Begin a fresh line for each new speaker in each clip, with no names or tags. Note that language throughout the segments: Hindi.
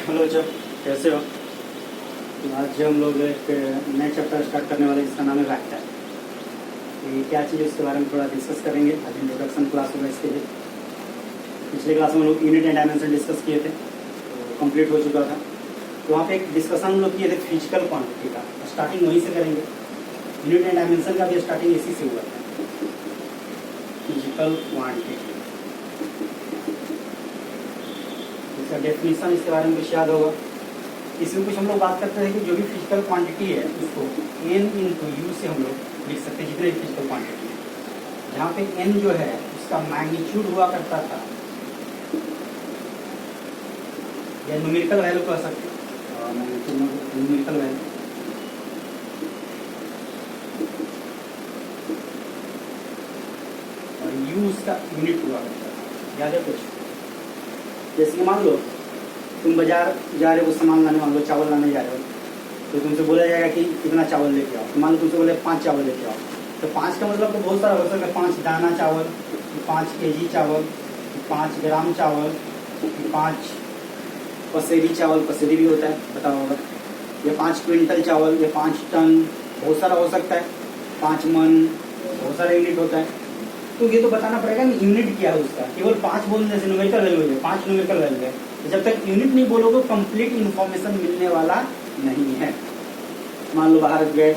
हेलो बच्चों, कैसे हो? तो आज हम लोग एक नया चैप्टर स्टार्ट करने वाले हैं जिसका नाम है वेक्टर। ये क्या चीज़ है उसके बारे में थोड़ा डिस्कस करेंगे। आज इंट्रोडक्शन क्लास होगा इसके लिए। पिछले क्लास में हम लोग यूनिट एंड डायमेंशन डिस्कस किए थे, तो कंप्लीट हो चुका था। तो वहाँ पे एक डिस्कशन हम लोग किए थे फिजिकल क्वांटिटी का। स्टार्टिंग वहीं से करेंगे। यूनिट एंड डायमेंशन का भी स्टार्टिंग इसी से हुआ था, फिजिकल क्वांटिटी। इसका डेफिनेशन इसके बारे में कुछ याद होगा। इसमें कुछ हम लोग बात करते हैं कि जो भी फिजिकल क्वांटिटी है उसको n इंटू यू से हम लोग लिख सकते हैं, जितने भी फिजिकल क्वांटिटी है। जहाँ पे n जो है उसका मैग्नीट्यूड हुआ करता था, या न्यूमेरिकल वैल्यू कह सकते हैं, न्यूमेरिकल वैल्यू। और u उसका यूनिट हुआ करता था। याद है कुछ? जैसे मान लो तुम बाजार जा रहे हो, सामान लाने, मान लो चावल लाने जा रहे हो, तो तुमसे बोला जाएगा कि कितना चावल लेके आओ। तो मान लो तुमसे बोले 5 चावल लेके आओ, तो 5 का मतलब तो बहुत सारा हो सकता है। 5 दाना चावल, 5 केजी चावल, 5 ग्राम चावल, 5 पसेरी चावल, पसेरी भी होता है, पता होगा, या 5 क्विंटल चावल, या 5 टन, बहुत सारा हो सकता है। 5 मन, बहुत सारा यूनिट होता है। तो ये तो बताना पड़ेगा कि यूनिट क्या है उसका। केवल 5 बोलने से न्यूमेरिकल वैल्यू है, 5 न्यूमेरिकल वैल्यू है। तो जब तक यूनिट नहीं बोलोगे कंप्लीट इन्फॉर्मेशन मिलने वाला नहीं है। मान लो बाहर गए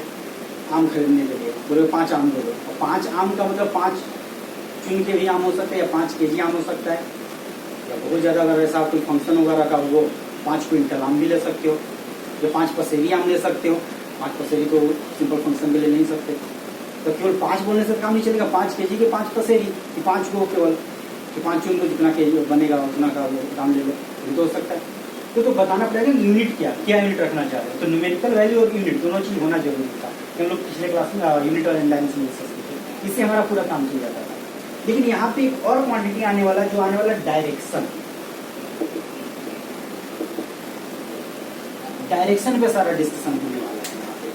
आम खरीदने के लिए, बोले 5 आम बोलो, और 5 आम का मतलब 5 चुन के भी आम हो सकता है, या 5 केजी आम हो सकता है, या बहुत ज़्यादा अगर ऐसा कोई फंक्शन वगैरह का वो 5 क्विंटल आम भी ले सकते हो, या 5 पसेरी आम ले सकते हो। 5 पसेरी तो सिंपल फंक्शन के लिए नहीं सकते। तो केवल 5 बोलने से काम नहीं चलेगा। 5 केजी के 5 पसेरी, कि 5 को केवल कि 5 चुन लो, जितना केजी बनेगा उतना का वो दाम ले लो, ये तो हो सकता है। तो बताना पड़ेगा यूनिट क्या यूनिट रखना चाह रहे हैं। तो न्यूमेरिकल वैल्यू और यूनिट दोनों चीज होना जरूरी था। हम लोग पिछले क्लास में यूनिट और डायमेंशन डिस्कस किए थे, इससे हमारा पूरा काम चल जाता था। लेकिन यहाँ पे एक और क्वांटिटी आने वाला, जो आने वाला डायरेक्शन। डायरेक्शन पे सारा डिस्कशन होने वाला है। यहाँ पे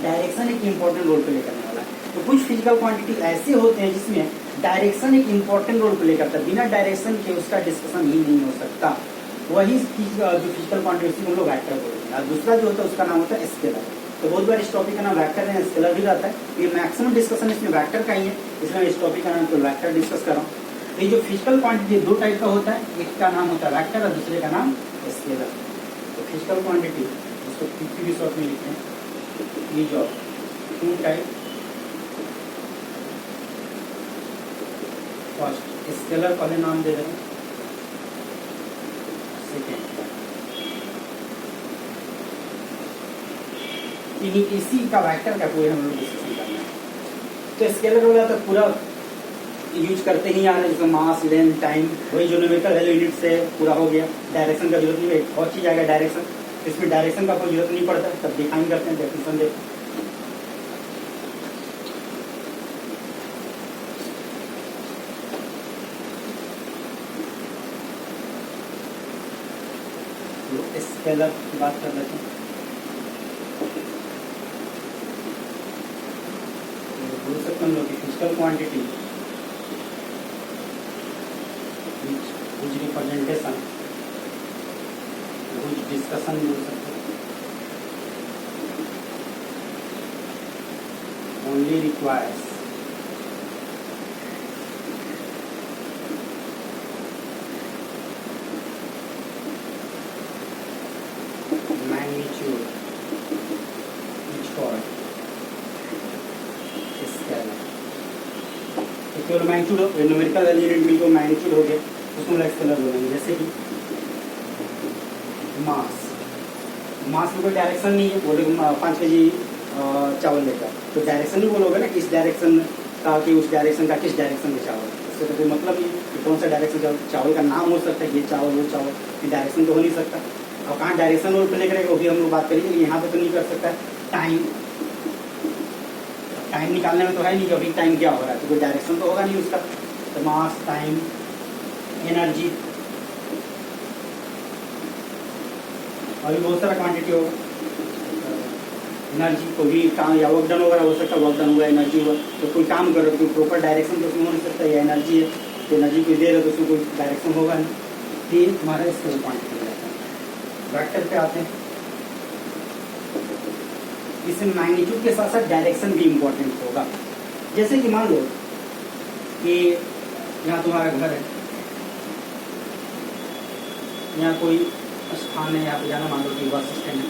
डायरेक्शन एक इंपॉर्टेंट रोल प्ले करने वाला है। तो कुछ फिजिकल क्वांटिटी ऐसे होते हैं जिसमें डायरेक्शन एक इंपॉर्टेंट रोल प्ले करता है। बिना डायरेक्शन के उसका डिस्कशन ही नहीं हो सकता। वही जो फिजिकल क्वांटिटी हम लोग वेक्टर बोलते हैं। और दूसरा जो होता है उसका नाम होता है स्केलर। तो बहुत बार इस टॉपिक का नाम वेक्टर है, स्केलर भी रहता है। ये मैक्सिमम डिस्कशन इसमें वेक्टर का ही है, इसलिए इस टॉपिक का नाम तो वेक्टर डिस्कस कर रहा हूँ। ये जो फिजिकल क्वांटिटी 2 टाइप का होता है, एक का नाम होता है वेक्टर और दूसरे का नाम स्केलर। तो फिजिकल क्वांटिटी जिसको पीपी भी शॉर्ट में लिखते हैं, ये जो 2 टाइप। फर्स्ट स्केलर पहले नाम दे रहे हैं, सेकेंड इसी का वेक्टर का पूरे हम लोग डिस्कशन करना है। तो स्केलर हो जाता है पूरा यूज करते ही आ रहे हैं, जैसे मास, लेंथ, टाइम, वही जो न्यूमेरिकल वैल्यू यूनिट से पूरा हो गया। डायरेक्शन का जरूरत नहीं है, और चीज आएगा डायरेक्शन। इसमें डायरेक्शन का कोई जरूरत नहीं पड़ता, तब डिफाइन करते हैं, डेफिनेशन देते हैं। स्केलर की बात कर लेते हैं। बोल सकते हम लोग कि फिजिकल क्वांटिटी कुछ रिप्रेजेंटेशन, कुछ डिस्कशन बोल सकते हैं। Only requires magnitude which called scalar। तो केवल मैग्नीट्यूड हो, न्यूमेरिकल वैल्यू यूनिट मिलकर मैग्नीट्यूड हो गया, उसको हम स्केलर बोलेंगे। जैसे कि मास में कोई डायरेक्शन नहीं है, बोले 5 केजी चावल लेकर, तो डायरेक्शन नहीं बोलोगे ना, किस डायरेक्शन का, कि उस डायरेक्शन का, किस डायरेक्शन का चावल। इससे तो कोई मतलब नहीं कि कौन सा डायरेक्शन चावल का नाम हो सकता है, ये चावल वो चावल, ये डायरेक्शन तो हो नहीं सकता। और कहाँ डायरेक्शन रोल प्ले करेगा वो भी हम लोग बात करेंगे। यहाँ पे तो नहीं कर सकता। टाइम निकालने में तो है नहीं कि अभी टाइम क्या हो रहा है, तो कोई डायरेक्शन तो होगा नहीं उसका। तो मास, टाइम, एनर्जी, और भी बहुत सारा क्वांटिटी होगा। एनर्जी को भी काम, या वर्क डन वगैरह हो सकता है, वर्क डन हुआ, एनर्जी हुआ। तो कोई काम कर रहे हो, कोई प्रॉपर डायरेक्शन तो उसमें हो नहीं सकता। या एनर्जी है तो एनर्जी कोई दे रहे हो तो उसमें कोई डायरेक्शन होगा नहीं। ये हमारा स्केलर क्वांटिटी रहता है। वेक्टर पे आते हैं। इसमें मैग्नीट्यूड के साथ साथ डायरेक्शन भी इम्पोर्टेंट होगा। जैसे कि मान लो कि यहाँ तुम्हारा घर है, यहाँ कोई स्थान है, यहाँ पे जाना, मान लो कि बस स्टैंड है,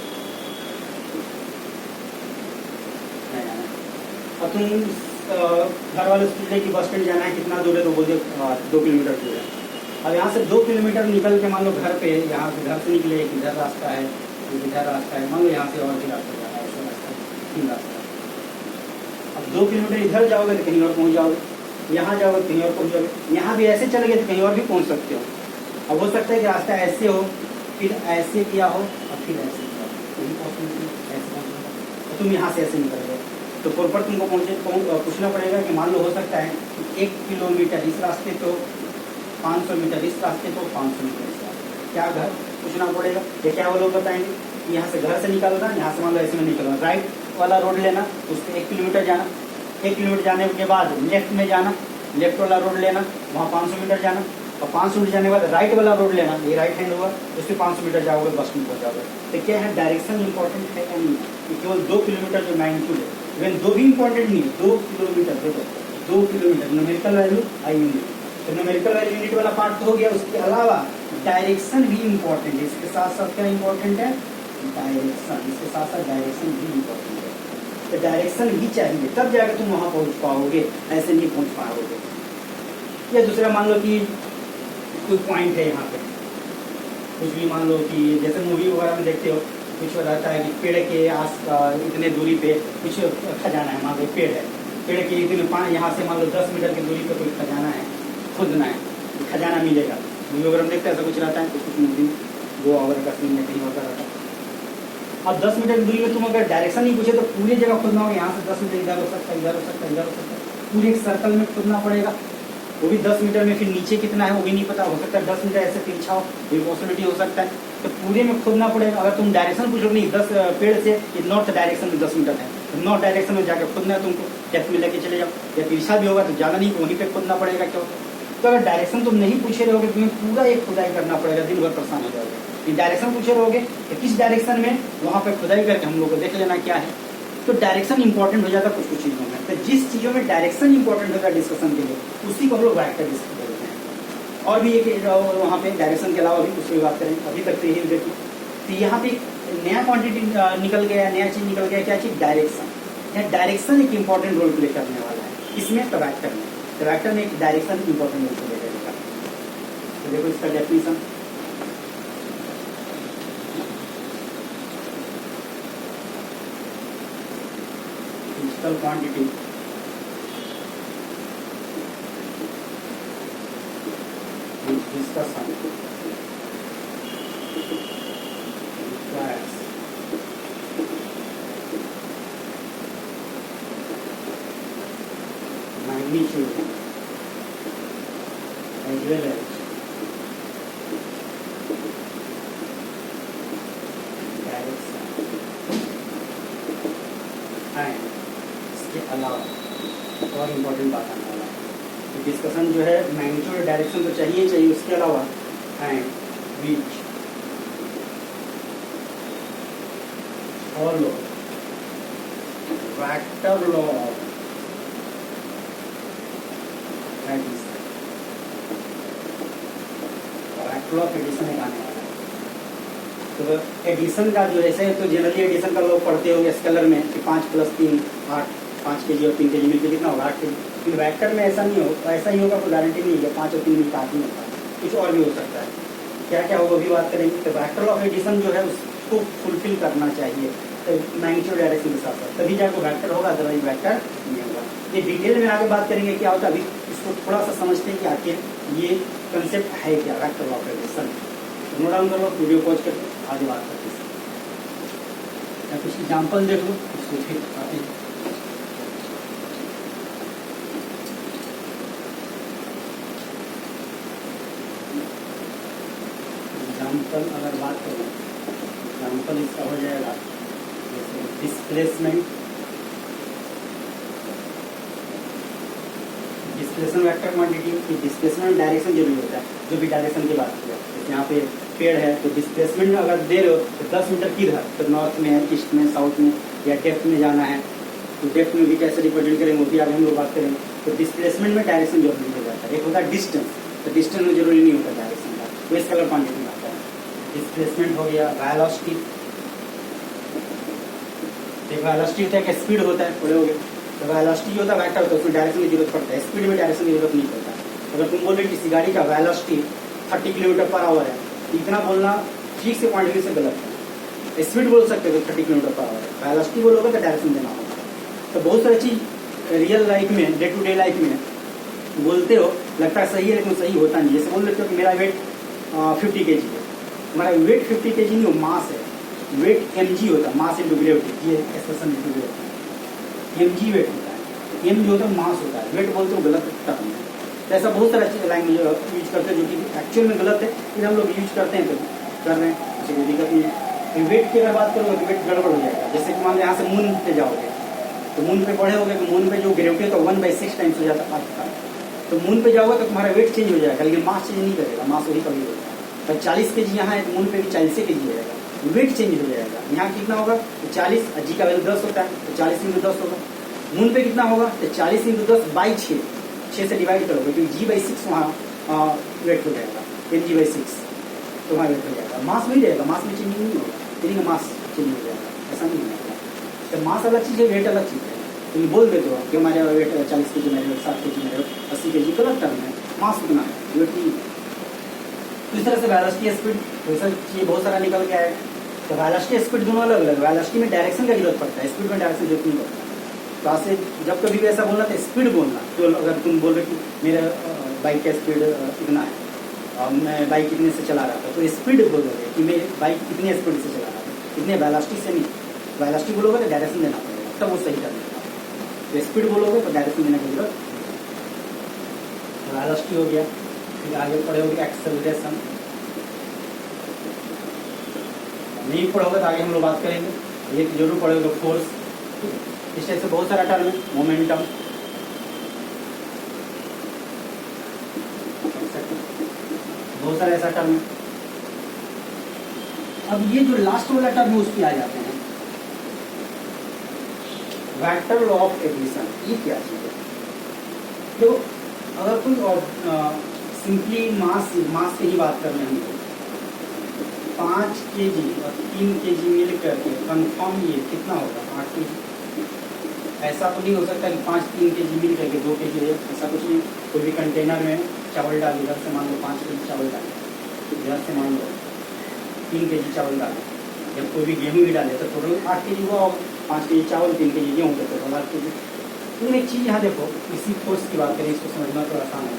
अब तुम घर वाले से पूछ रहे कि बस स्टैंड जाना है, कितना दूर है, तो बोलिए 2 किलोमीटर दूर है। अब यहाँ से 2 किलोमीटर निकल के मान लो घर पे, यहाँ से घर से निकले इधर रास्ता है, इधर रास्ता है, मान लो यहाँ से और भी रास्ता जाना है, ऐसा रास्ता 3 रास्ता है। अब 2 किलोमीटर इधर जाओगे तो कहीं और पहुँच जाओगे, यहाँ जाओगे कहीं और पहुँच जाओगे, यहाँ भी ऐसे चले गए तो कहीं और भी पहुँच सकते हो। अब हो सकता है कि रास्ता ऐसे हो, फिर ऐसे किया हो और फिर ऐसे किया हो, कहीं पहुँचने ऐसे पहुँचना, तो तुम यहाँ से ऐसे निकल गए, तो प्रॉपर तुमको पूछना पड़ेगा कि मान लो हो सकता है कि 1 किलोमीटर इस रास्ते तो 500 मीटर इस रास्ते तो 500 मीटर इस रास्ते, क्या घर पूछना पड़ेगा। ये क्या वो लोग बताएंगे कि यहाँ से घर से निकलना, यहाँ से मान लो ऐसे में निकलना, राइट वाला रोड लेना, उस पर 1 किलोमीटर जाना, 1 किलोमीटर जाने के बाद लेफ्ट में जाना, लेफ्ट वाला रोड लेना, वहाँ 500 मीटर जाना, और 500 मीटर जाने के बाद राइट वाला रोड लेना, ये राइट हैंड होगा, उससे 500 मीटर जाओगे, बस में पहुँच जाओगे। तो क्या है, डायरेक्शन इंपॉर्टेंट है या नहीं, केवल 2 किलोमीटर जो मैग्नीट्यूड है, इवन 2 भी इंपॉर्टेंट नहीं है, 2 किलोमीटर, देखो 2 kilometre numerical value I unit, तो न्यूमेरिकल वैल्यू यूनिट वाला पार्ट तो हो गया। उसके अलावा डायरेक्शन भी इंपॉर्टेंट है, इसके साथ साथ क्या इंपॉर्टेंट है, डायरेक्शन, इसके साथ साथ डायरेक्शन भी इंपॉर्टेंट है। तो डायरेक्शन भी चाहिए, तब जाकर तुम वहाँ पहुँच पाओगे, ऐसे नहीं पहुँच पाओगे। या दूसरा मान लो कि कोई पॉइंट है यहाँ पे, कुछ भी मान लो कि जैसे मूवी वगैरह में देखते हो, कुछ बताता है कि पेड़ के आस इतने दूरी पे कुछ खजाना है, मान लो पेड़ है, पेड़ के इतने यहाँ से मान लो 10 मीटर की दूरी पे कोई खजाना है, खोदना है, खजाना मिलेगा। मूवी वगैरह में देखते हैं ऐसा कुछ रहता है, कुछ मूवी गोवा वगैरह का सीन में कहीं होता रहता है। अब 10 मीटर की दूरी में तुम अगर डायरेक्शन नहीं पूछे तो पूरी जगह खोदना होगा, यहाँ से 10 मीटर इधर हो सकता है, इधर हो सकता है, इधर हो सकता है, पूरे एक सर्कल में खोदना पड़ेगा। वो भी 10 मीटर में, फिर नीचे कितना है वो भी नहीं पता, हो सकता है 10 मीटर ऐसे तिरछा हो, ये पॉसिबिलिटी हो सकता है, तो पूरे में खोदना पड़ेगा। अगर तुम डायरेक्शन पूछो नहीं, 10 पेड़ से नॉर्थ डायरेक्शन में 10 मीटर है, तो नॉर्थ डायरेक्शन में जाकर खोदना है तुमको, डेप्थ में लेके चले जाओ, या तिरछा भी होगा तो ज़्यादा नहीं, वहीं पे खोदना पड़ेगा। क्यों, तो अगर डायरेक्शन तुम नहीं पूछे रहोगे, तुम्हें पूरा एक खुदाई करना पड़ेगा, दिन भर परेशान हो जाओगे। डायरेक्शन पूछे रहोगे तो किस डायरेक्शन में, वहाँ पे खुदाई करके हम लोग को देख लेना क्या है। तो डायरेक्शन इंपॉर्टेंट हो जाता है कुछ कुछ चीज़ों में, तो जिस चीज़ों में डायरेक्शन इंपॉर्टेंट होता है डिस्कशन के लिए, उसी को हम लोग वेक्टर डिस्कस करते हैं। और भी एक वहाँ पे डायरेक्शन के अलावा भी कुछ भी बात करें, अभी तक तो यही देखिए। तो यहाँ पे नया क्वांटिटी निकल गया, नया चीज़ निकल गया, क्या चीज़, डायरेक्शन। यहाँ डायरेक्शन एक इंपॉर्टेंट रोल प्ले करने वाला है इसमें, तो वेक्टर में, तो वेक्टर में एक डायरेक्शन इंपॉर्टेंट रोल प्ले करेगा। तो देखो इसका definition, quantity which discussion requires magnitude as well as direction and के अलावा और इम्पोर्टेंट बात आने वाला है। डिस्कशन जो है मैग्नीट्यूड और डायरेक्शन तो चाहिए चाहिए, उसके अलावा and which follow vector law of addition, vector law of addition एक आने वाला है। तो एडिशन का जो ऐसे तो जनरली एडिशन का लोग पढ़ते होंगे स्केलर में कि 5 + 3 8, 5 kg और 3 kg मिलकर कितना होगा, 8 kg। फिर वेक्टर में ऐसा नहीं हो, ऐसा ही होगा, कोई गारंटी नहीं है 5 और 3 मिलकर 8 नहीं होता, कुछ और भी हो सकता है। क्या क्या होगा अभी बात करेंगे। तो वेक्टर ऑफ एडिशन जो है उसको फुलफिल करना चाहिए, तो मैग्नीट्यूड डायरेक्शन के साथ साथ, तभी जाकर वेक्टर होगा, अदरवाइज वेक्टर नहीं होगा। ये डिटेल में आगे बात करेंगे क्या होता है, अभी इसको थोड़ा सा समझते हैं कि आखिर ये कंसेप्ट है क्या vector of addition. Note down कर लो, वीडियो पॉज कर आगे बात करते हैं। कुछ एग्जाम्पल देख लो, उसको फिर आते हैं। एग्जाम्पल अगर बात करें, एग्जाम्पल इसका हो जाएगा जैसे डिस्प्लेसमेंट, डिस्प्लेसमेंट वेक्टर क्वांटिटी की डिस्प्लेसमेंट डायरेक्शन जरूरी होता है, जो भी डायरेक्शन की बात किया। जैसे यहाँ पे पेड़ है तो डिस्प्लेसमेंट में अगर दे रहे हो तो 10 मीटर किधर, तो नॉर्थ में है, ईस्ट में, साउथ में या डेप्थ में जाना है, तो डेप्थ में भी कैसे रिप्रेजेंट करेंगे वो भी आगे हम लोग बात करेंगे। तो डिस्प्लेसमेंट में डायरेक्शन जरूरी हो जाता है। एक होता है डिस्टेंस, तो डिस्टेंस में जरूरी नहीं होता डायरेक्शन का, तो इस कलर क्वांटिटी में आता है। डिस्प्लेसमेंट हो गया। वेलोसिटी, वेलोसिटी होता है कि स्पीड होता है, पढ़े होगे। तो वेलोसिटी होता है वेक्टर होता है, उसमें डायरेक्शन की जरूरत पड़ता है, स्पीड में डायरेक्शन की जरूरत नहीं पड़ता। अगर तुम बोल रहे किसी गाड़ी का वेलोसिटी 30 किलोमीटर पर आवर है, इतना बोलना ठीक से पॉइंट व्यू से गलत है। स्पीड बोल सकते हो 30 किलोमीटर पर आवर है, वेलोसिटी बोलोगे तो डायरेक्शन देना होगा। तो बहुत सारी चीज रियल लाइफ में, डे टू डे लाइफ में बोलते हो, लगता है सही है लेकिन सही होता नहीं। जैसे बोल लेते हो कि मेरा वेट 50 kg है, हमारा वेट 50 kg नहीं हो, मास है। वेट mg होता है, मास इंटू ग्रेविटी, ये एक्सप्रेशन mg वेट होता है। m जो होता है मास होता है, वेट बोलते हो गलत टर्म है। तो ऐसा बहुत सारा लैंग्वेज यूज करते हैं जो कि एक्चुअल में गलत है, फिर हम लोग यूज करते हैं तो कर रहे हैं, ऐसे कोई दिक्कत नहीं है। वेट की अगर बात करोगे तो वेट गड़बड़ हो जाएगा। जैसे कि मान लो यहाँ से मून पे जाओगे तो मून पे पढ़े होगे तो मून पे जो ग्रेविटी है तो 1/6 टाइम्स हो जाता है अर्थ का। तो मून पे जाओगे तो तुम्हारा वेट चेंज हो जाएगा, लेकिन मास चेंज नहीं करेगा, मास वही कभी होगा। तो 40 kg यहाँ है तो मून पे भी 40 kg हो जाएगा, वेट चेंज हो जाएगा। यहाँ कितना होगा तो 40, जी का वैल्यू 10 होता है तो 40 × 10 होगा। मून पे कितना होगा तो 40 × 10/6, 6 से डिवाइड करोगे क्योंकि g/6 वहाँ वेट हो जाएगा, mg/6 तो वहाँ वेट हो जाएगा। मास नहीं रहेगा, मास में चेंज नहीं होगा, लेकिन मास चेंज हो जाएगा, ऐसा नहीं होगा। तो मास अलग चीज़ है, वेट अलग चीज़ है। तुम बोल देते हो कि हमारे वेट 40 kg, मेरे वेट 60 kg, मेरे वेट 80 kg, गलत टर्म है, मास उतना है, वेट नहीं। तो इस तरह से वेलोसिटी स्पीड वैसा चीज़ बहुत सारा निकल के आएगा। तो वेलोसिटी स्पीड दोनों अलग अलग, वेलोसिटी में डायरेक्शन का जरूरत पड़ता है, स्पीड में डायरेक्शन जरूरत नहीं पड़ता। तो आज से जब कभी भी ऐसा बोलना तो स्पीड बोलना। तो अगर तुम बोल रहे कि मेरा बाइक का स्पीड इतना है और मैं बाइक इतने से चला रहा था, तो स्पीड बोलोगे कि मैं बाइक इतने स्पीड से चला रहा था, इतने वेलोसिटी से नहीं। वेलोसिटी बोलोगे तो डायरेक्शन देना पड़ेगा, तब वो सही करना। तो स्पीड बोलोगे तो डायरेक्शन देने की जरूरत। वेलोसिटी हो गया, फिर आगे पढ़े होगे एक्सेलरेशन। नहीं पढ़ोगे तो आगे हम लोग बात करेंगे, ये जरूर पढ़ोगे फोर्स। इस टाइप से बहुत सारा टर्म है, मोमेंटम, बहुत सारा ऐसा टर्म है। अब ये जो लास्ट वाला टर्म है उस पर आ जाते हैं, वेक्टर लॉ ऑफ एडिशन। ये क्या चीज है? तो अगर कोई सिंपली मास की ही बात कर रहे हैं, 5 kg और 3 kg मिल करके कन्फर्म ये कितना होगा 8 kg। ऐसा तो नहीं हो सकता कि 3 kg मिल करके 2 kg है, ऐसा कुछ नहीं। कोई भी कंटेनर में चावल डाल, इधर से मान लो 5 kg चावल डाल, इधर से मान लो 3 kg चावल डाल, जब कोई भी गेहूँ भी डाले तो टोटल 8 kg हुआ होगा। 5 kg चावल, 3 kg गेहूँ, तो टोटल 8 kg। लेकिन एक चीज़ यहाँ देखो, इसी फोर्स की बात करें, इसको समझना थोड़ा आसान है।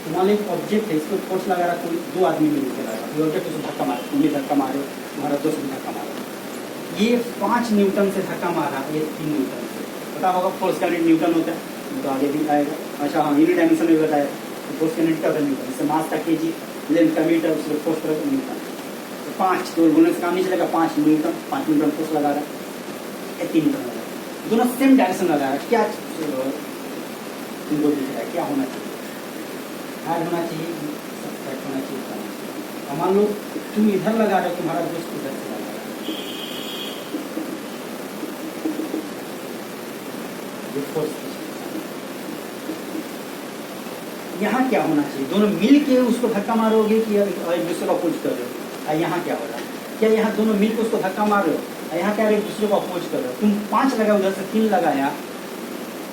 तो मान लो एक ऑब्जेक्ट है, इसको फोर्स लगा रहा, कोई 2 आदमी मिल के लगा, ये ऑब्जेक्ट उसको धक्का मारे, तुम भी धक्का मारो, तुम्हारा दोस्त भी धक्का मारो, ये 5 न्यूटन से धक्का मारा, ये 3 न्यूटन से। पता होगा फोर्स का यूनिट न्यूटन होता है, तो आगे भी आएगा। अच्छा हाँ, यूनिट डायमेंशन में बताया फोर्स का यूनिट का न्यूटन, जैसे मास का kg, लेंथ का मीटर, उसको फोर्स का न्यूटन। तो 5 तो गुने से काम नहीं चलेगा, 5 न्यूटन, 5 न्यूटन फोर्स लगा रहा है, 3 न्यूटन लगा रहा है, दोनों सेम डायरेक्शन लगा रहा है। क्या तुमको दिख रहा है, क्या होना चाहिए? हार्ड होना चाहिए, सब्सट्रैक्ट होना चाहिए। और मान लो तुम इधर लगा रहे हो, तुम्हारा दोस्त उधर से लगा रहा है, यहाँ क्या होना चाहिए? दोनों मिल के उसको धक्का मारोगे कि एक दूसरे को अपोज कर रहे हो? यहाँ क्या हो रहा है? क्या यहाँ दोनों मिल के उसको धक्का मार रहे हो? यहाँ क्या एक दूसरे को अपोज कर रहे हो? तुम 5 लगाया, उधर से 3 लगाया,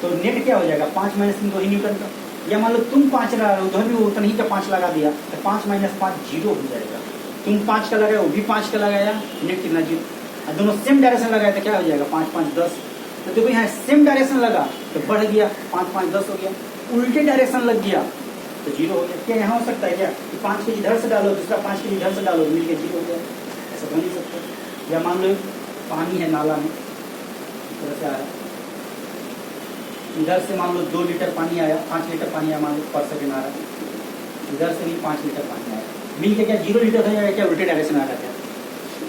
तो नेट क्या हो जाएगा? 5 - 3 2 ही न्यूटन का। या मान लो तुम 5 लगा रहे हो, उधर भी उतना ही का 5 लगा दिया, तो 5 - 5 0 हो जाएगा। तुम 5 का लगाया, वो भी 5 का लगाया, नेट कितना 0। और दोनों सेम डायरेक्शन लगाया तो क्या हो जाएगा? 5 - 5 10। तो देखो यहाँ सेम डायरेक्शन लगा तो बढ़ गया, 5 - 5 10 हो गया। उल्टे डायरेक्शन लग गया तो 0 हो गया। क्या यहाँ हो सकता है क्या कि 5 kg इधर से डालो, दूसरा 5 kg इधर से डालो, मिलके 0 हो गया? ऐसा तो नहीं सकता। या मान लो पानी है नाला में, इस तरह से आ रहा है, इधर से मान लो 2 लीटर पानी आया, 5 लीटर पानी आया, मान लो पर सेकेंड आ रहा है, इधर से भी 5 लीटर पानी आया, मिल के क्या 0 लीटर हो जाएगा? क्या उल्टे डायरेक्शन आ जाता है?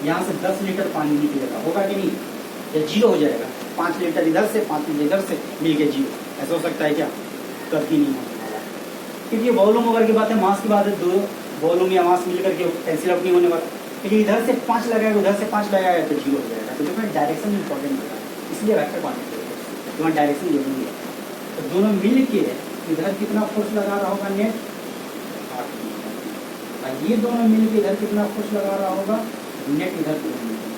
यहाँ से 10 लीटर पानी निकलेगा, होगा कि नहीं? या 0 हो जाएगा? 5 लीटर इधर से, 5 लीटर इधर से, मिल के 0। ऐसा हो सकता है क्या? कभी नहीं होने वाला। क्योंकि ये वॉल्यूम वगैरह की बात है, मास की बात है, वॉल्यूम या मास मिलकर के कैंसिल आउट नहीं होने वाला। लेकिन इधर से 5 लगाएगा, उधर से 5 लगाएगा तो 0 हो जाएगा। तो देखो डायरेक्शन इंपॉर्टेंट होता है, इसलिए वेक्टर क्वांटिटी तुम्हारा डायरेक्शन जरूरी है। तो दोनों मिल के इधर कितना फोर्स लगा रहा होगा नेट 8 न्यूटन, और ये दोनों मिल के इधर कितना फोर्स लगा रहा होगा नेट इधर 2 न्यूटन।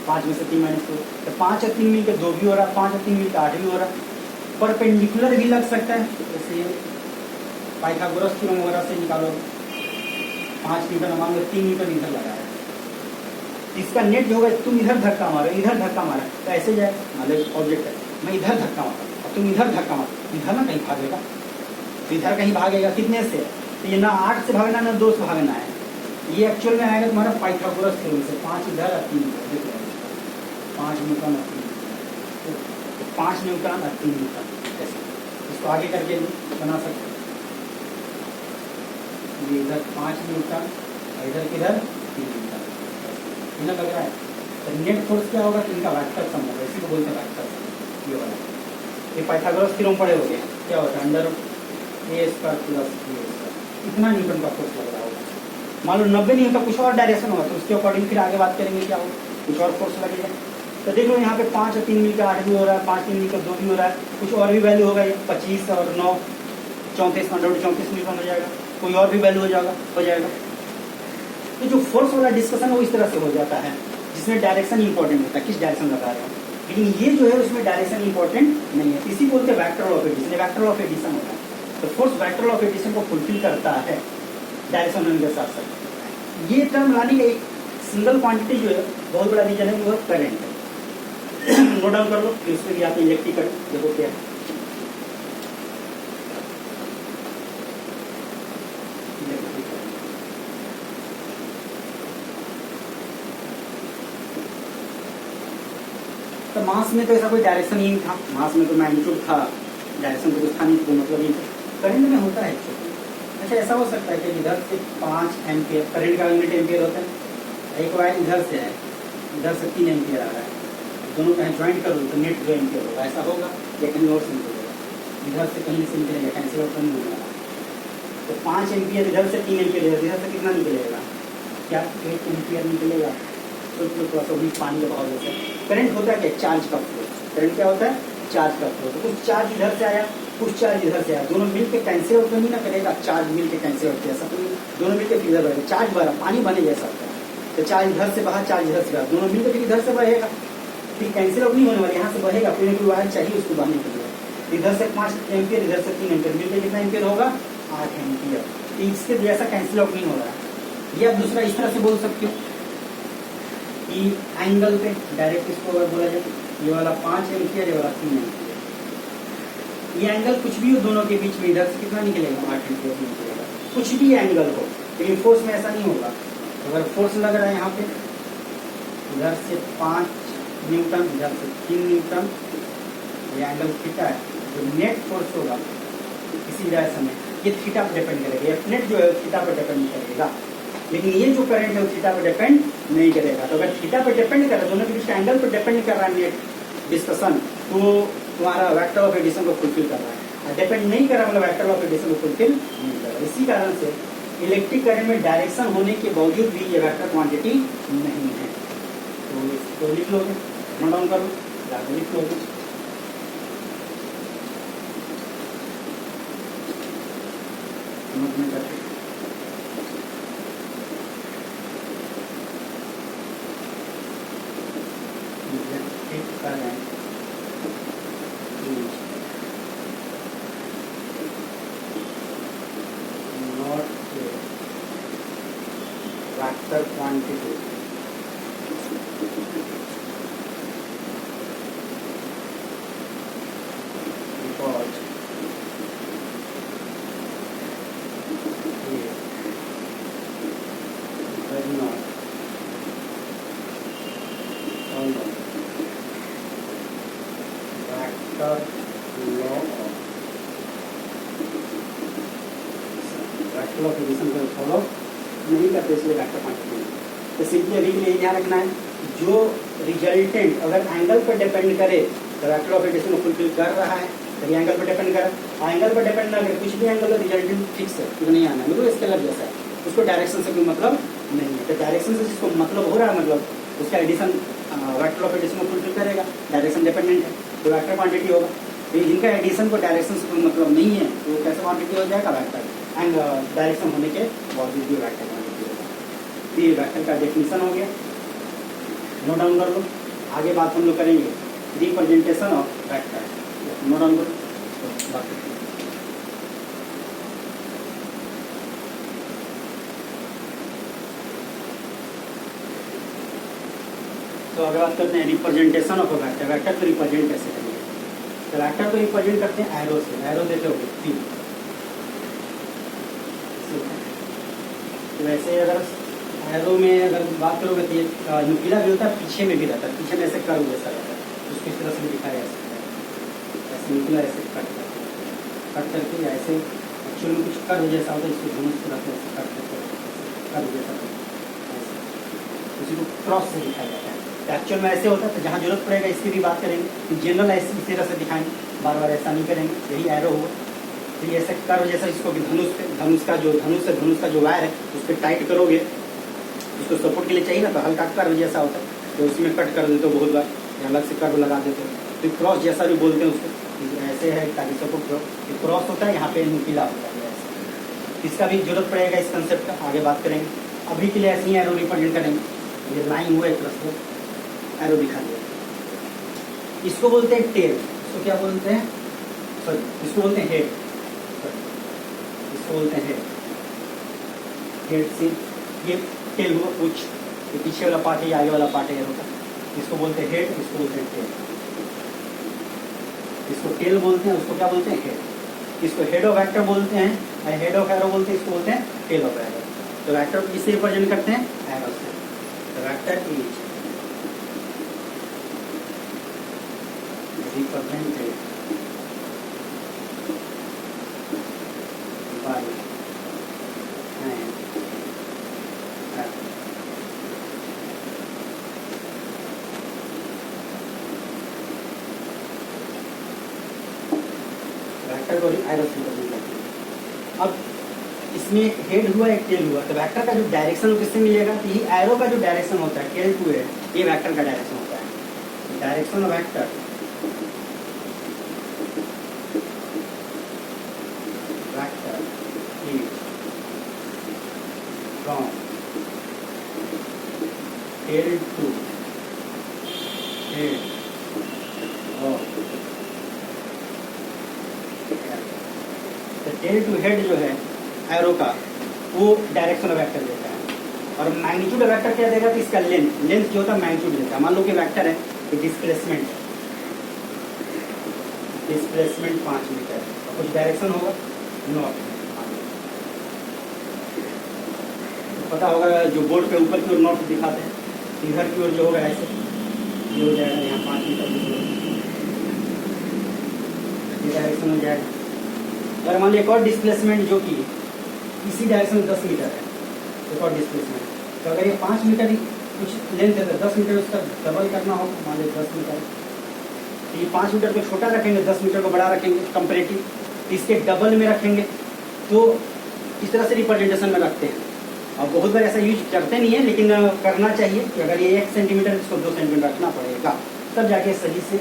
5 में से 3 माइनस 2, तो 5 और 3 मिल के 2 भी हो रहा, 5 और 3 मिल के 8 भी हो रहा। परपेंडिकुलर भी लग सकता है, जैसे पाइथागोरस थ्योरम वगैरह से निकालो। 5 न्यूटन मान लो 3 न्यूटन इधर लगा है, इसका नेट जो होगा तुम इधर धक्का मारो, इधर धक्का मारा तो ऐसे जाए। मान लो ऑब्जेक्ट है, मैं इधर धक्का मारा और तुम इधर धक्का मारो, इधर ना कहीं भागेगा, तो इधर कहीं भागेगा। कितने से? तो ये ना 8 से भागना ना 2 से भागना है, ये एक्चुअल में आएगा तुम्हारा पाइथागोरस थ्योरम से। 5 इधर और 3 इधर, देखो 5 न्यूटन और 3, 5 न्यूटन और 3 न्यूटन। ऐसे इसको आगे करके बना सकते हैं। ये इधर 5 न्यूटन और इधर किधर 3 न्यूटन, इन्हें लग रहा है। तो नेट फोर्स क्या होगा? इनका वेक्टर सम होगा, इसी को बोलते हैं वेक्टर सम। ये वाला ये पाइथागोरस थ्योरम पढ़े हो गए, क्या होता है अंडर ए स्क्वायर प्लस बी स्क्वायर, इतना न्यूटन का फोर्स लग रहा होगा। मान लो 90 नहीं होता, कुछ और डायरेक्शन होगा तो उसके अकॉर्डिंग फिर आगे बात करेंगे क्या होगा, कुछ और फोर्स लगेगा। तो देख लो यहाँ पे 5 और 3 मिलकर 8 भी हो रहा है, 5 3 मिलकर 2 भी हो रहा है, कुछ और भी वैल्यू होगा। ये 25 और 9 34 34 न्यूटन हो जाएगा, कोई और भी वैल्यू हो जाएगा। तो जो फोर्स वाला डिस्कशन वो इस तरह से हो जाता है, जिसमें डायरेक्शन इंपॉर्टेंट होता है, किस डायरेक्शन लगा रहे हो। लेकिन ये जो है उसमें डायरेक्शन इंपॉर्टेंट नहीं है, इसी बोलते हैं vector of addition. Vector of addition होता है, तो फोर्स वेक्टर ऑफ एडिशन को फुलफिल करता है डायरेक्शन होने के साथ साथ। ये टर्म लाने का एक सिंगल क्वांटिटी जो है बहुत बड़ा रीजन है, वो करंट है। नोट डाउन कर लो, फिर उसमें भी आते इलेक्ट्रिकल, देखो क्या है। तो मास में तो ऐसा कोई डायरेक्शन ही नहीं था, मास में तो मैग्नीट्यूड था, डायरेक्शन तो कुछ था नहीं, कोई मतलब नहीं था। करंट में होता है। अच्छा ऐसा हो सकता है कि इधर से 5 एम्पियर, करंट का यूनिट एम्पियर होता है, एक वायर इधर से है, इधर से 3 एम्पियर आ रहा है, दोनों कहीं ज्वाइंट करो तो नेट 2 एम्पियर होगा, ऐसा होगा या कहीं और से निकलेगा, इधर से कहीं से निकलेगा, कैंसिल आउट नहीं होगा। तो 5 एम्पियर इधर से 3 एम्पियर इधर से कितना निकलेगा? क्या 8 एम्पियर निकलेगा। तो थोड़ा सा भी पानी का भाव जैसे करंट होता है क्या? चार्ज का फ्लो। करंट क्या होता है? चार्ज का फ्लो। तो कुछ चार्ज इधर से आया, कुछ चार्ज इधर से आया, दोनों मिलकर कैंसिल आउट नहीं ना करेगा, चार्ज मिलकर कैंसिल आउट ऐसा कोई दोनों मिलकर फिर इधर बढ़ेगा, चार्ज बढ़ा, पानी बने जैसा होता है। तो चार्ज इधर से बाहर, चार्ज इधर से बाहर, दोनों मिलकर फिर इधर से बढ़ेगा, फिर कैंसिल आउट नहीं होने वाला, यहाँ से बढ़ेगा, कोई ना कोई वायर चाहिए उसको बहने के लिए। इधर से 5 एम्पियर, इधर से 3 एम्पियर, मिलकर कितना एम्पियर होगा? 8 एम्पियर। इसके जैसा कैंसिल आउट नहीं हो रहा है। या दूसरा इस तरह से बोल सकते हो कि एंगल पे डायरेक्ट इसको अगर बोला जाए, ये वाला 5 एम्पियर, ये वाला 3 एम्पियर, ये एंगल कुछ भी हो दोनों के बीच में, इधर से कितना निकलेगा? 8 एम्पियर निकलेगा, कुछ भी एंगल हो। लेकिन फोर्स में ऐसा नहीं होगा। अगर फोर्स लग रहा है यहाँ पे, इधर से 5 न्यूटन, इधर से 3 न्यूटन, ये एंगल थीटा है, जो नेट फोर्स होगा इसी डायरेक्शन में, ये थीटा पर डिपेंड करेगा। ये नेट जो है थीटा पर डिपेंड करेगा, लेकिन ये जो करंट है वो थीटा पर डिपेंड नहीं करेगा। तो अगर थीटा पर डिपेंड करे, दोनों के बीच एंगल पर डिपेंड कर रहा है नेट डिस्कशन, तो तुम्हारा वेक्टर ऑफ एडिशन को फुलफिल कर रहा है। डिपेंड नहीं कर रहा मतलब वेक्टर ऑफ एडिशन को फुलफिल नहीं कर रहा। इसी कारण से इलेक्ट्रिक करंट में डायरेक्शन होने के बावजूद भी ये वेक्टर क्वांटिटी नहीं है। तो इसको लिख लोगे, नोट डाउन कर लो, जाकर लिख लोगे। Vector quantity because it does not follow vector law of vector of addition को follow नहीं करते, इसलिए वेक्टर क्वांटिटी। तो सिंपली अभी के लिए ध्यान रखना है, जो रिजल्टेंट अगर एंगल पर डिपेंड करे तो वेक्टर ऑफ एडिशन को फुलफिल कर रहा है, तो एंगल पर डिपेंड करे, एंगल पर डिपेंड ना करे, कुछ भी एंगल रिजल्टेंट फिक्स है, तो नहीं आना है, मतलब स्केलर जैसा है। उसको डायरेक्शन से कोई मतलब नहीं है। तो डायरेक्शन से जिसको मतलब हो रहा है, मतलब उसका एडिशन वेक्टर ऑफ एडिशन को फुलफिल करेगा, डायरेक्शन डिपेंडेंट है तो वेक्टर क्वांटिटी होगा। तो जिनका एडिशन को डायरेक्शन से कोई मतलब नहीं है तो वो कैसे क्वांटिटी हो जाएगा, वेक्टर, एंड डायरेक्शन होने के बावजूद भी वेक्टर क्वांटिटी होगा। तो ये वेक्टर का डेफिनेशन हो गया, नोट डाउन कर लो। आगे बात हम लोग करेंगे representation of vector, note down करो। तो अगर बात करते हैं representation of a vector, vector को रिप्रेजेंट कैसे करेंगे। तो वेक्टर को रिप्रेजेंट करते हैं एरो से, एरो देते हो तीन। तो वैसे अगर एरो में अगर बात करोगे तो ये नुकीला भी होता है, पीछे में भी रहता है, पीछे में ऐसे कर्व जैसा रहता है, उसको इस तरह से भी दिखाया जा सकता है, ऐसे नुकीला ऐसे कट करके या ऐसे एक्चुअल में कुछ कर्व जैसा होता है, इसको दोनों तरह से ऐसे कट करके कर्व जैसा उसी को क्रॉस से दिखाया जाता है। एक्चुअल में ऐसे होता है, तो जहाँ जरूरत पड़ेगा इसकी भी बात करेंगे, जनरल ऐसे इसी तरह से दिखाएंगे, बार बार ऐसा नहीं करेंगे, यही एरो होगा। तो ये ऐसे कर्व जैसा, इसको भी धनुष का जो वायर है उस पर टाइट करोगे, उसको सपोर्ट के लिए चाहिए ना, तो हल्का कर्व जैसा होता है, तो उसमें कट कर देते हो बहुत बार, अलग से कर्व लगा देते हो, तो क्रॉस जैसा भी बोलते हैं उसको, ऐसे है ताकि सपोर्ट करो, क्रॉस होता है, यहाँ पे नुकीला होता है ऐसे। इसका भी जरूरत पड़ेगा इस कंसेप्ट का, आगे बात करेंगे। अभी के लिए ऐसे ही एरो रिप्रेजेंट करेंगे, ये लाइन हुआ एक तरफ से एरो दिखा दिया। इसको बोलते हैं टेल, इसको क्या बोलते हैं, सॉरी इसको बोलते हैं हेड, इसको बोलते हैं हेड से ये टेल हुआ कुछ, ये पीछे वाला पार्ट है, आगे वाला पार्ट है एरो का, इसको बोलते हैं हेड, इसको बोलते हैं टेल। इसको टेल बोलते हैं, उसको क्या बोलते हैं हेड। इसको हेड ऑफ वेक्टर बोलते हैं, हेड ऑफ एरो बोलते हैं, इसको बोलते हैं टेल ऑफ एरो। तो वेक्टर को किससे रिप्रेजेंट करते हैं, एरो से। तो vector is represented by an arrow। Vector को एरो से रिप्रेजेंट करते हैं। अब इसमें हेड हुआ, एक टेल हुआ, तो वेक्टर का जो डायरेक्शन किससे मिलेगा, तो ये एरो का जो डायरेक्शन होता है टेल टू हेड, ये वेक्टर का डायरेक्शन होता है। Direction of vector from tail to head of तो टेल टू हेड जो है एरो का, वो डायरेक्शन ऑफ वेक्टर देता है। और मैग्नीट्यूड ऑफ वेक्टर क्या देगा, तो इसका लेंथ जो होता है मैग्नीट्यूड देता है। मान लो कि वेक्टर है तो डिस्प्लेसमेंट 5 मीटर और कुछ डायरेक्शन होगा नॉर्थ, पता होगा जो बोर्ड पे ऊपर की ओर नॉर्थ दिखाते हैं, इधर की ओर जो होगा ऐसे ये हो जाएगा, यहाँ 5 मीटर ये डायरेक्शन हो जाएगा। अगर मान लो एक और डिस्प्लेसमेंट जो कि इसी डायरेक्शन में 10 मीटर है, एक और डिस्प्लेसमेंट, तो अगर ये 5 मीटर कुछ लेंथ है तो 10 मीटर उसका डबल करना हो, मान लो 10 मीटर, तो ये 5 मीटर को छोटा रखेंगे, 10 मीटर को बड़ा रखेंगे कंपेरेटिव, इसके डबल में रखेंगे, तो इस तरह से रिप्रेजेंटेशन में रखते हैं। और बहुत बार ऐसा यूज करते नहीं है, लेकिन करना चाहिए कि अगर ये 1 सेंटीमीटर इसको 2 सेंटीमीटर रखना पड़ेगा, तब जाके सही से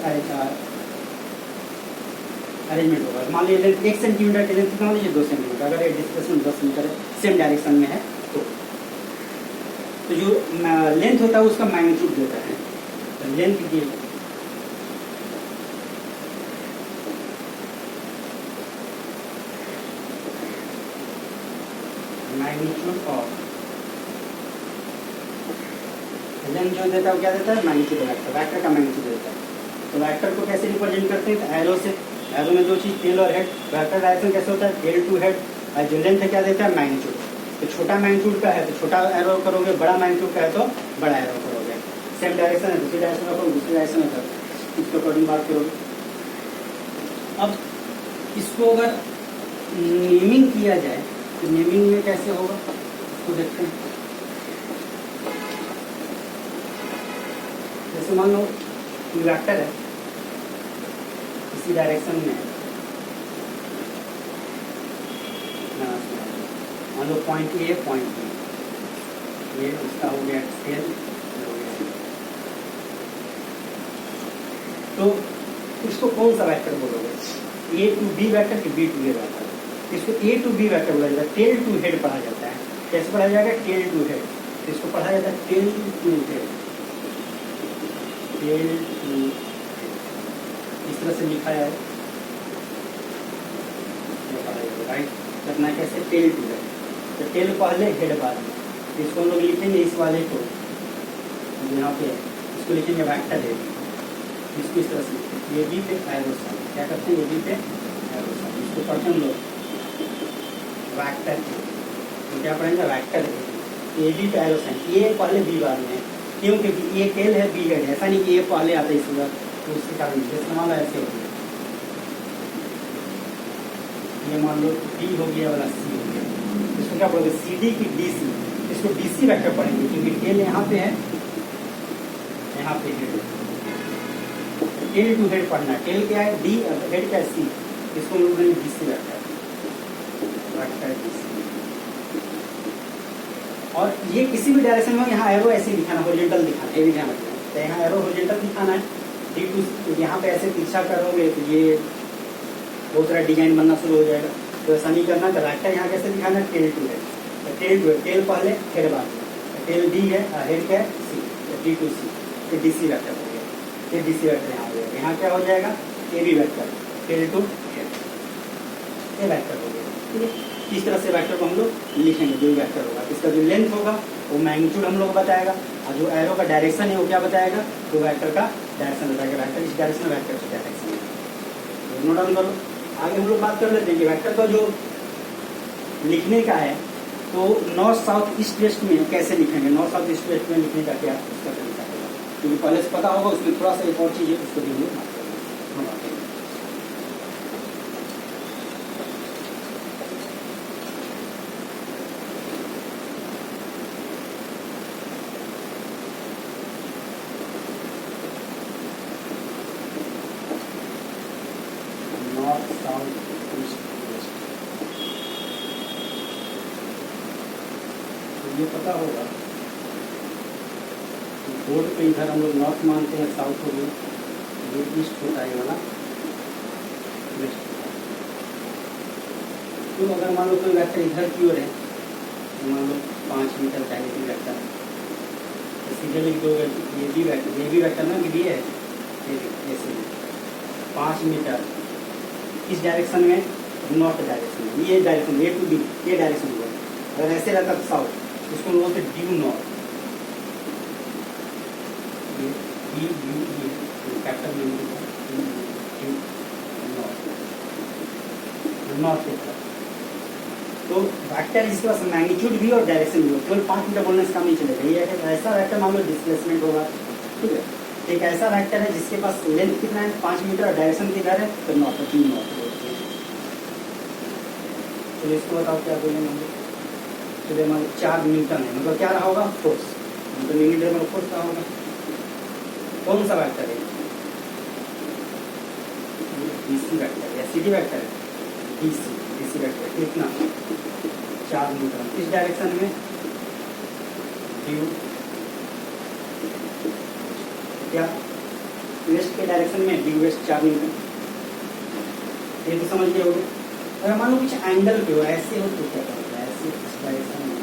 अरेंजमेंट होगा। मान लीजिए लेंथ 1 सेंटीमीटर की लेंथ मान लीजिए 2 सेंटीमीटर, अगर ये डिस्प्लेसमेंट 10 मीटर है, सेम डायरेक्शन में है, तो जो लेंथ होता है उसका मैग्नीट्यूड देता है। तो लेंथ की मैग्नीट्यूड ऑफ लेंथ जो देता है वो क्या देता है, मैग्नीट्यूड वेक्टर, वेक्टर का मैग्नीट्यूड देता है। तो वेक्टर को कैसे रिप्रेजेंट करते हैं, तो एरो से। एरो में दो चीज टेल और हेड, वेक्टर डायरेक्शन कैसे होता है, टेल टू हेड, और जो लेंथ है क्या देता है, मैग्नीट्यूड। तो छोटा मैग्नीट्यूड का है तो छोटा एरो करोगे, बड़ा मैग्नीट्यूड का है तो बड़ा एरो करोगे। सेम डायरेक्शन है दूसरी डायरेक्शन में करोगे, दूसरी डायरेक्शन में करोगे, इसके अकॉर्डिंग बात करोगे। अब इसको अगर नेमिंग किया जाए तो नेमिंग में कैसे होगा तो देखते हैं। जैसे मान लो वेक्टर है, इसी डायरेक्शन में मान लो पॉइंट ए पॉइंट बी, ये उसका हो गया टेल हो गया। तो इसको कौन सा वेक्टर बोलोगे, ए टू बी वेक्टर कि बी टू ए वेक्टर? इसको ए टू बी वेक्टर बोला जाता है, टेल टू हेड पढ़ा जाता है। कैसे पढ़ा जाएगा? Tail to head. इसको पढ़ा जाता है tail to head, tail to head इस तरह से लिखा है, राइट। करना कैसे? टेल टू हेड, तो टेल पहले हेड बाद में। इसको हम लोग लिखेंगे इस वाले को यहाँ पे, इसको लिखेंगे वेक्टर हेड। इसको इस तरह से ये बी पे एरो साइन, क्या करते हैं? ये बी पे एरो साइन। इसको पढ़ते हम लोग वेक्टर, तो क्या पढ़ेंगे? वेक्टर हेड, ए बी पे एरो साइन। ए पहले बी बाद में, क्यों? क्योंकि ए टेल है बी हेड, ऐसा नहीं कि ए पहले आता है इस बार, तो उसके कारण जैसे मान लो ऐसे हो गया, ये मान लो डी हो गया वाला सी हो गया। इसको क्या पढ़ोगे? सी डी की डी सी, इसको डी सी वेक्टर पढ़ेंगे क्योंकि टेल यहाँ पे है, यहाँ पे हेड। टेल टू हेड पढ़ना है। टेल क्या है? डी, हेड क्या है? सी। इसको हम लोग D C vector, vector D C. और ये किसी भी डायरेक्शन में, यहाँ एरो ऐसे दिखाना, हॉरिजॉन्टल दिखाना, ये भी ध्यान रखना। तो यहाँ एरो हॉरिजॉन्टल दिखाना है, डी टू, यहाँ पे ऐसे पीछा करोगे तो ये बहुत सारा डिजाइन बनना शुरू हो जाएगा। तो ऐसा नहीं करना। तो वेक्टर यहाँ कैसे दिखाना है? Tail to head, tail to head, tail पहले हेड बाद में। टेल डी है, हेड क्या है? सी, डी टू सी, तो डी सी वेक्टर हो गया। ये डी सी वेक्टर यहाँ हो जाएगा। यहाँ क्या हो जाएगा? A B vector, tail to head, ये वेक्टर हो गया। ठीक है, इस तरह से वेक्टर को हम लोग लिखेंगे। जो वेक्टर होगा इसका जो लेंथ होगा वो मैग्नीट्यूड हम लोग बताएगा, और जो एरो का डायरेक्शन है वो क्या बताएगा? तो वेक्टर का डायरेक्शन बताएगा। वेक्टर इस डायरेक्शन में, वेक्टर का डायरेक्शन है। नोट डाउन करो। आगे हम लोग बात कर लेते हैं कि वेक्टर का जो लिखने का है, तो नॉर्थ साउथ ईस्ट वेस्ट में कैसे लिखेंगे। नॉर्थ साउथ ईस्ट वेस्ट में लिखने का क्या उसका तरीका होगा, क्योंकि पहले से पता होगा। उसमें थोड़ा सा एक और चीज़ है, उसको भी हम लोग बात करेंगे। नॉर्थ साउथ ईस्ट वेस्ट, तो ये पता होगा। बोर्ड पे इधर हम लोग नॉर्थ मानते हैं, साउथ हो गया, ये ईस्ट होता है वाला, वेस्ट होता है। तो अगर मान लो कोई वेक्टर इधर की ओर है, तो मान लो 5 मीटर का ये भी वेक्टर, तो सीधे लिख दोगे ये भी वेक्टर ना, कि भी है ऐसे 5 मीटर इस डायरेक्शन में, नॉर्थ डायरेक्शन में, ये डायरेक्शन ए टू बी, ये डायरेक्शन हुआ। अगर ऐसे रहता तो साउथ, इसको बोलते ड्यू नॉर्थ, कैपिटल नॉर्थ की तरफ। तो वेक्टर इसके पास मैग्नीट्यूड भी और डायरेक्शन भी हो, केवल 5 मीटर बोलने से काम नहीं चलेगा। ये है ऐसा वेक्टर, मान लो डिस्प्लेसमेंट होगा, ठीक है। एक ऐसा वेक्टर है जिसके पास लेंथ कितना है? 5 मीटर, और डायरेक्शन किधर है? तो नॉर्थ, ड्यू नॉर्थ। तो इसको बताओ क्या बोलेंगे हम लोग। चलिए मान लो 4 न्यूटन है, मतलब क्या रहा होगा? फोर्स। तो न्यूटन में फोर्स क्या होगा? कौन सा वेक्टर है? डीसी वेक्टर या सीडी वेक्टर है? डीसी वेक्टर कितना? 4 न्यूटन इस डायरेक्शन में, ड्यू क्या वेस्ट के डायरेक्शन में, ड्यू वेस्ट 4 न्यूटन। ये तो समझ गए होगे। अगर मान लो कुछ एंगल पे हो, ऐसे हो तो क्या करोगे? ऐसे इस डायरेक्शन में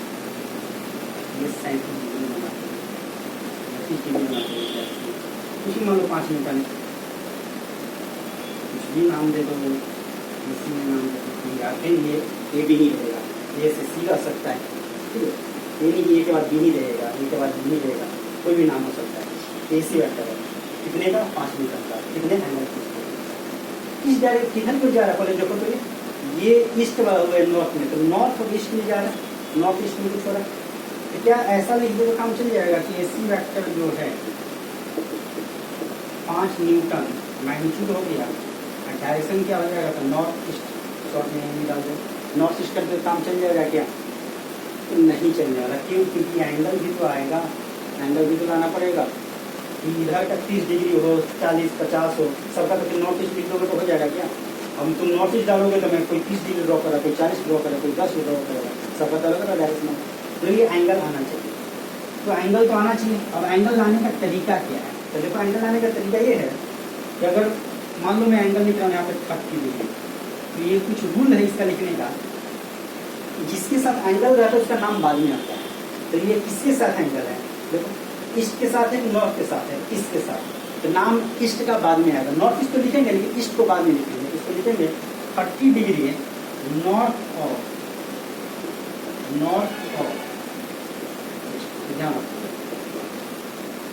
ये साइन बनाते हैं, कुछ मान लो 5 न्यूटन, कुछ भी नाम दे दो, इसी में नाम दे दो, या फिर ये भी नहीं रहेगा, ये से सी रह सकता है, ठीक है। ये नहीं कि ए के बाद बी नहीं रहेगा, ए के बाद बी नहीं रहेगा, कोई भी नाम हो सकता है। एसी वेक्टर है कितने का? 5 मीटर का। कितने एंगल इस डायरेक्ट किधर को जा रहा है? पहले देखो तो ये ईस्ट वाला हुआ है, नॉर्थ में, तो नॉर्थ और ईस्ट में जा रहा है, नॉर्थ ईस्ट में कुछ हो रहा है। तो क्या ऐसा लिख दो तो काम चल जाएगा कि एसी वेक्टर जो है 5 न्यूटन मैग्नीट्यूड हो गया, डायरेक्शन क्या हो जाएगा? तो नॉर्थ ईस्ट, शॉर्ट में नहीं डाल दो, नॉर्थ ईस्ट करके काम चल जाएगा क्या? तो नहीं चलने वाला। क्यों? क्योंकि एंगल भी तो आएगा, एंगल भी तो लाना पड़ेगा। इधर का 30 डिग्री हो, 40, 50 हो, सबका तो नॉर्थ ईस्ट लिख दोगे तो हो जाएगा क्या? हम तुम नॉर्थ ईस्ट डालोगे तो मैं कोई 30 डिग्री ड्रॉ करा, कोई 40 ड्रॉ करा, कोई 10 ड्रॉ करेगा, सब पता लगा डायरेक्शन में। तो ये एंगल आना चाहिए, तो एंगल तो आना चाहिए। अब एंगल लाने का तरीका क्या है? तो देखो एंगल लाने का तरीका ये है कि अगर मान लो मैं एंगल लिख रहा हूँ यहाँ पे 30 डिग्री, तो ये कुछ रूल है इसका लिखने का, जिसके साथ एंगल रहता है उसका नाम बाद में आता है। तो ये किसके साथ एंगल है? देखो ईस्ट के साथ है, नॉर्थ के साथ है, ईस्ट के साथ, तो नाम ईस्ट का बाद में आएगा। नॉर्थ ईस्ट तो लिखेंगे लेकिन ईस्ट को बाद में लिखेंगे। इसको लिखेंगे 30 डिग्री नॉर्थ ऑफ ध्यान रखो।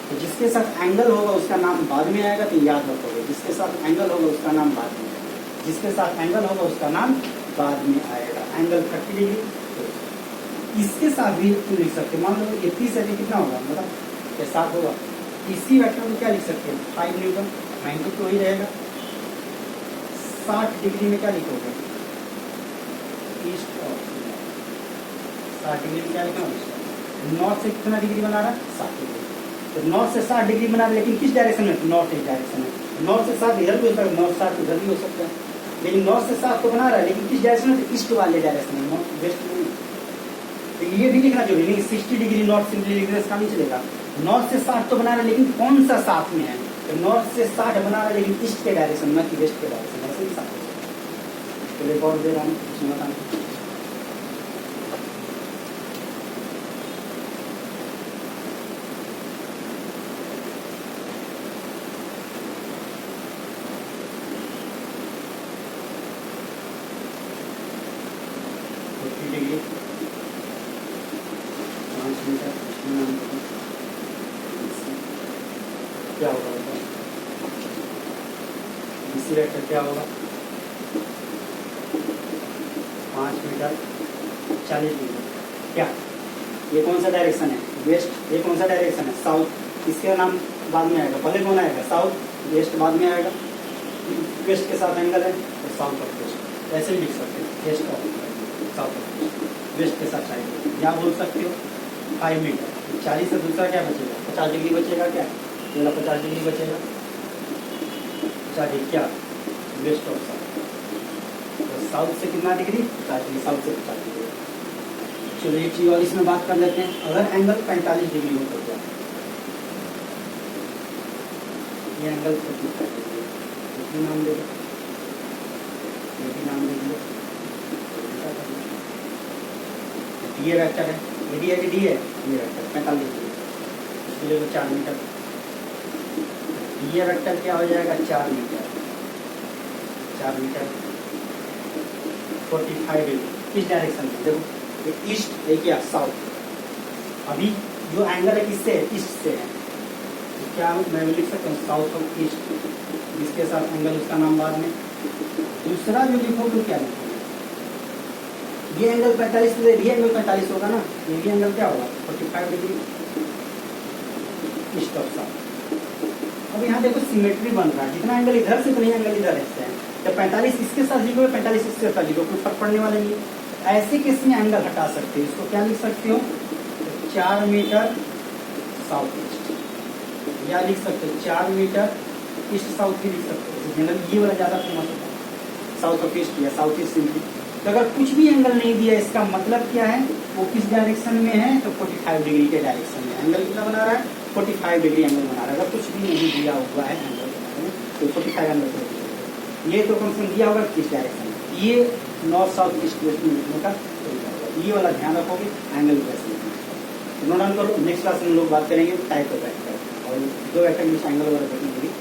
तो जिसके साथ एंगल होगा उसका नाम बाद में आएगा, तो याद रखोगे जिसके साथ एंगल होगा उसका नाम बाद में आएगा, जिसके साथ एंगल होगा उसका नाम बाद में आएगा। एंगल 30 डिग्री इसके साथ भी तुम लिख सकते हो। मान लो ये 30 है, कितना होगा मतलब ये 7 होगा। इसी वेक्टर को क्या लिख सकते हैं? 5 न्यूटन। 90 तो ही रहेगा। 60 डिग्री में क्या लिखोगे? East of. 60 डिग्री में क्या लिखोगे? नॉर्थ से कितना डिग्री बना रहा है? 60 डिग्री। तो नॉर्थ से 60 डिग्री बना रहा है, लेकिन किस डायरेक्शन में? नॉर्थ ईस्ट डायरेक्शन में। नॉर्थ से 60 इधर भी हो सकता है, नॉर्थ 60 इधर भी हो सकता है, लेकिन नॉर्थ से 60 तो बना रहा है, लेकिन किस डायरेक्शन में? ईस्ट वाले डायरेक्शन में, नॉर्थ वेस्ट में। तो ये भी लिखना जरूरी नहीं। 60 डिग्री नॉर्थ सिंपली लिखने से काम नहीं चलेगा। नॉर्थ से 60 तो बना रहा है, लेकिन कौन सा 60 में है? तो नॉर्थ से 60 बना रहा है, लेकिन ईस्ट के डायरेक्शन में, कि वेस्ट के डायरेक्शन में। ऐसे भी 60 तो एक और दे रहा हूँ, इसमें बताना। डिग्री 5 मीटर क्या होगा? इसी वेक्टर क्या होगा? 5 मीटर 40 डिग्री। क्या ये कौन सा डायरेक्शन है? वेस्ट। ये कौन सा डायरेक्शन है? साउथ। इसका नाम बाद में आएगा। पहले कौन आएगा? साउथ। वेस्ट बाद में आएगा। वेस्ट के साथ एंगल है तो साउथ ऑफ वेस्ट। ऐसे ही लिख सकते हैं, west of south of west. West के साथ आएगा। क्या बोल सकते हो? 5 मीटर 40 से दूसरा क्या बचेगा? 50 डिग्री बचेगा। क्या पहला 50 डिग्री बचेगा? 50 डिग्री क्या? West of south. तो साउथ से कितना डिग्री? 50 डिग्री। साउथ से 50 डिग्री। चलो एक चीज और इसमें बात कर लेते हैं। अगर एंगल 45 डिग्री हो तो क्या? ये एंगल 45 डिग्री, कितनी नाम दे दो? ये भी नाम दे दो। ये वेक्टर है, ये डी है कि डी है? ये वेक्टर 45 डिग्री, इसके लिए 4 मीटर। ये वेक्टर क्या हो जाएगा? 4 मीटर। 4 metre 45 degree. किस डायरेक्शन में? देखो ये ईस्ट, एक या साउथ। अभी जो एंगल है किससे है? ईस्ट से है। तो क्या मैं लिख सकता हूँ? South of east. जिसके साथ एंगल उसका नाम बाद में। दूसरा जो लिखो तो क्या लिखोगे? ये एंगल 45 से ये एंगल 45 होगा ना, ये भी एंगल क्या होगा? 45 डिग्री ईस्ट ऑफ साउथ। अब यहाँ देखो सिमेट्री बन रहा है। जितना एंगल इधर से उतना ही एंगल इधर रहते हैं। जब 45 इसके साथ लिखो, 45 इसके साथ लिखो, कोई फर्क पड़ने वाला नहीं है। ऐसे केस में एंगल हटा सकते हो। इसको क्या लिख सकते हो? 4 मीटर साउथ ईस्ट, या लिख सकते हो 4 मीटर ईस्ट साउथ भी लिख सकते हो। जनरल ये वाला ज्यादा फेमस होता है, साउथ ऑफ ईस्ट या साउथ ईस्ट सिंपली। तो अगर कुछ भी एंगल नहीं दिया, इसका मतलब क्या है? वो किस डायरेक्शन में है? तो 45 डिग्री के डायरेक्शन में। एंगल कितना बना रहा है? 45 डिग्री एंगल बना रहा है। अगर कुछ भी नहीं दिया हुआ है एंगल बनाने में, तो 45 एंगल। ये तो कम से कम दिया होगा किस डायरेक्शन में। ये नॉर्थ साउथ ईस्ट वेस्ट में लिखने का तरीका होगा। ये वाला ध्यान रखोगे, एंगल कैसे लिखना। नोट डाउन करो। नेक्स्ट क्लास में हम लोग बात करेंगे टाइप ऑफ वेक्टर, और जो वेक्टर में एंगल वगैरह देखेंगे।